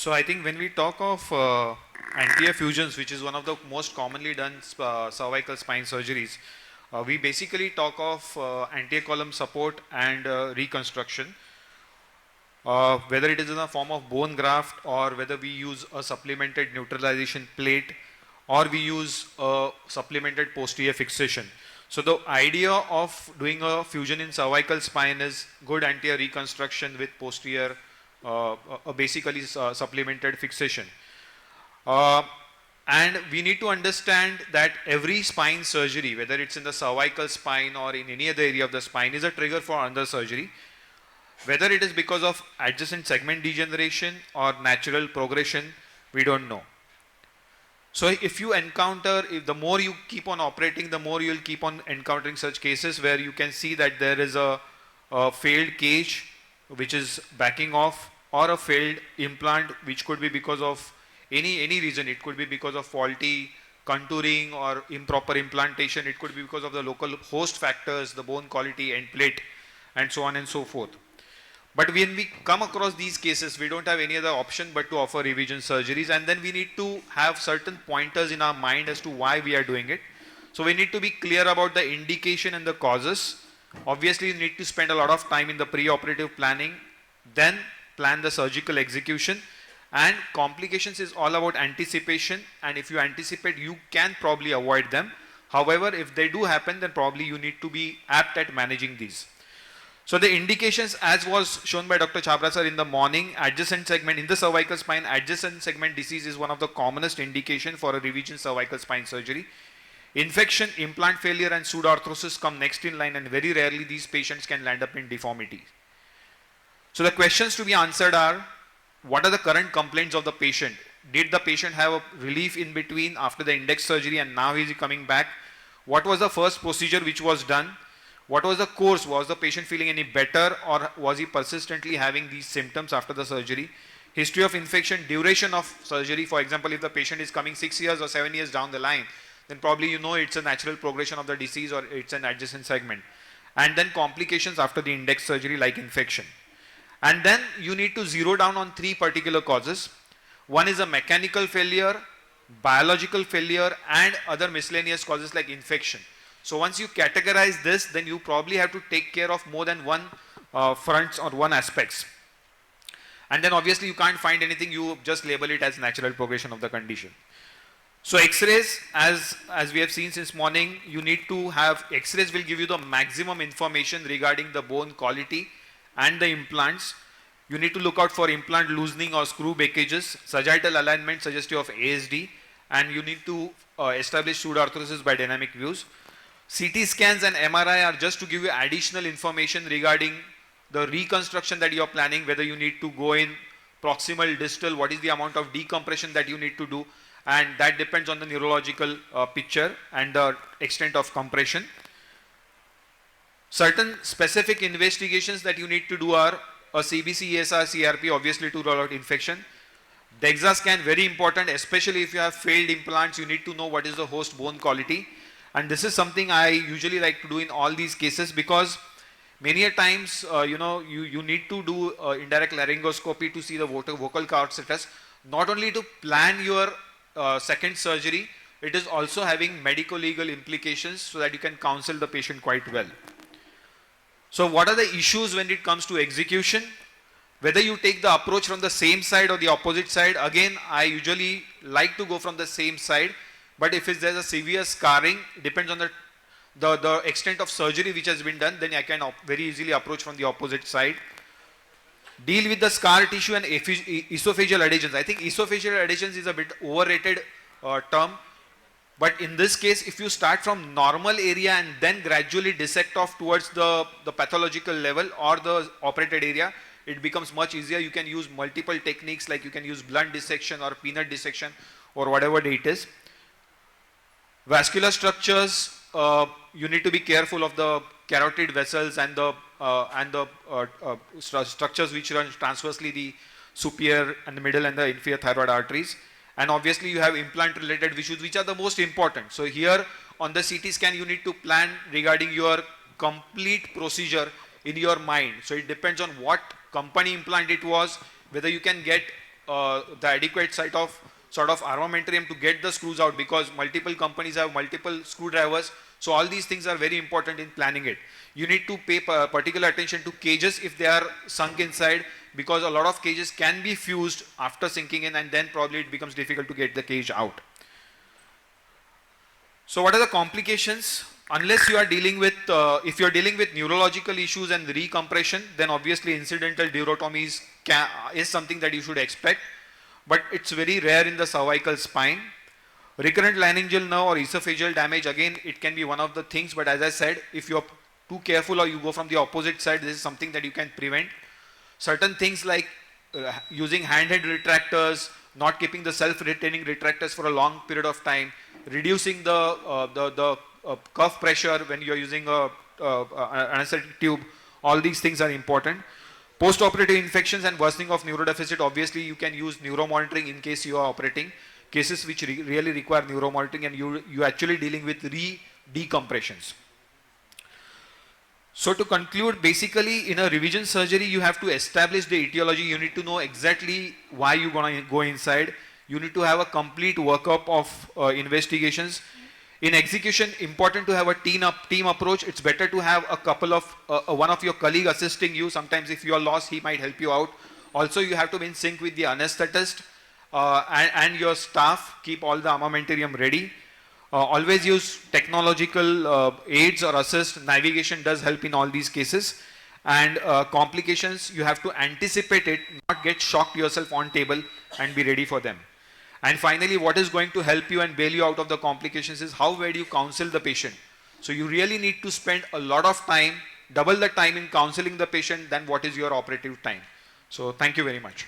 So I think when we talk of anterior fusions, which is one of the most commonly done cervical spine surgeries, we basically talk of anterior column support and reconstruction. Whether it is in the form of bone graft or whether we use a supplemented neutralization plate or we use a supplemented posterior fixation. So the idea of doing a fusion in cervical spine is good anterior reconstruction with posterior basically supplemented fixation. And we need to understand that every spine surgery, whether it's in the cervical spine or in any other area of the spine, is a trigger for another surgery. Whether it is because of adjacent segment degeneration or natural progression, we don't know. So if you encounter, if the more you keep on operating, the more you will keep on encountering such cases where you can see that there is a failed cage which is backing off, or a failed implant which could be because of any reason. It could be because of faulty contouring or improper implantation. It could be because of the local host factors, the bone quality, end plate, and so on and so forth. But when we come across these cases, we don't have any other option but to offer revision surgeries, and then we need to have certain pointers in our mind as to why we are doing it. So we need to be clear about the indication and the causes. Obviously, you need to spend a lot of time in the pre-operative planning, then plan the surgical execution, and complications is all about anticipation, and if you anticipate, you can probably avoid them. However, if they do happen, then probably you need to be apt at managing these. So the indications, as was shown by Dr. Chabra sir in the morning, adjacent segment in the cervical spine, adjacent segment disease is one of the commonest indication for a revision cervical spine surgery. Infection, implant failure, and pseudoarthrosis come next in line, and very rarely these patients can land up in deformity. So the questions to be answered are, what are the current complaints of the patient? Did the patient have a relief in between after the index surgery and now is he coming back? What was the first procedure which was done? What was the course? Was the patient feeling any better, or was he persistently having these symptoms after the surgery? History of infection, duration of surgery. For example, if the patient is coming 6 years or 7 years down the line, then probably you know it's a natural progression of the disease or it's an adjacent segment. And then complications after the index surgery like infection. And then you need to zero down on 3 particular causes. One is a mechanical failure, biological failure, and other miscellaneous causes like infection. So once you categorize this, then you probably have to take care of more than one fronts or one aspects. And then obviously you can't find anything, you just label it as natural progression of the condition. So X-rays, as we have seen since morning, you need to have, X-rays will give you the maximum information regarding the bone quality and the implants. You need to look out for implant loosening or screw breakages, sagittal alignment suggestive of ASD, and you need to establish pseudoarthrosis by dynamic views. CT scans and MRI are just to give you additional information regarding the reconstruction that you are planning, whether you need to go in proximal, distal, what is the amount of decompression that you need to do, and that depends on the neurological picture and the extent of compression. Certain specific investigations that you need to do are a CBC, ESR, CRP, obviously to rule out infection. DEXA scan, very important, especially if you have failed implants, you need to know what is the host bone quality. And this is something I usually like to do in all these cases, because many a times, you need to do indirect laryngoscopy to see the vocal cord status, not only to plan your second surgery, it is also having medico-legal implications so that you can counsel the patient quite well. So what are the issues when it comes to execution? Whether you take the approach from the same side or the opposite side, again, I usually like to go from the same side. But if there's a severe scarring, depends on the extent of surgery which has been done, then I can very easily approach from the opposite side. Deal with the scar tissue and esophageal adhesions. I think esophageal adhesions is a bit overrated term. But in this case, if you start from normal area and then gradually dissect off towards the pathological level or the operated area, it becomes much easier. You can use multiple techniques, like you can use blunt dissection or peanut dissection or whatever it is. Vascular structures, you need to be careful of the carotid vessels and the structures which run transversely the superior and the middle and the inferior thyroid arteries. And obviously you have implant related issues which are the most important. So here on the CT scan you need to plan regarding your complete procedure in your mind. So it depends on what company implant it was, whether you can get the adequate sort of armamentarium to get the screws out, because multiple companies have multiple screwdrivers. So all these things are very important in planning it. You need to pay particular attention to cages if they are sunk inside, because a lot of cages can be fused after sinking in, and then probably it becomes difficult to get the cage out. So what are the complications? Unless you are dealing with, if you are dealing with neurological issues and recompression, then obviously incidental durotomies is something that you should expect, but it's very rare in the cervical spine. Recurrent laryngeal nerve or esophageal damage, again, it can be one of the things, but as I said, if you're too careful or you go from the opposite side, this is something that you can prevent. Certain things like using handheld retractors, not keeping the self-retaining retractors for a long period of time, reducing the cuff pressure when you're using an anesthetic tube, all these things are important. Post-operative infections and worsening of neurodeficit, obviously you can use neuromonitoring in case you are operating. Cases which really require neuromonitoring, and you actually dealing with decompressions. So to conclude, basically in a revision surgery, you have to establish the etiology. You need to know exactly why you're going to go inside. You need to have a complete workup of investigations. In execution, important to have a team approach. It's better to have a couple of, one of your colleague assisting you. Sometimes if you are lost, he might help you out. Also, you have to be in sync with the anesthetist and your staff. Keep all the armamentarium ready. Always use technological aids or assist. Navigation does help in all these cases. And complications, you have to anticipate it, not get shocked yourself on table, and be ready for them. And finally, what is going to help you and bail you out of the complications is how well you counsel the patient. So you really need to spend a lot of time, double the time in counseling the patient than what is your operative time. So thank you very much.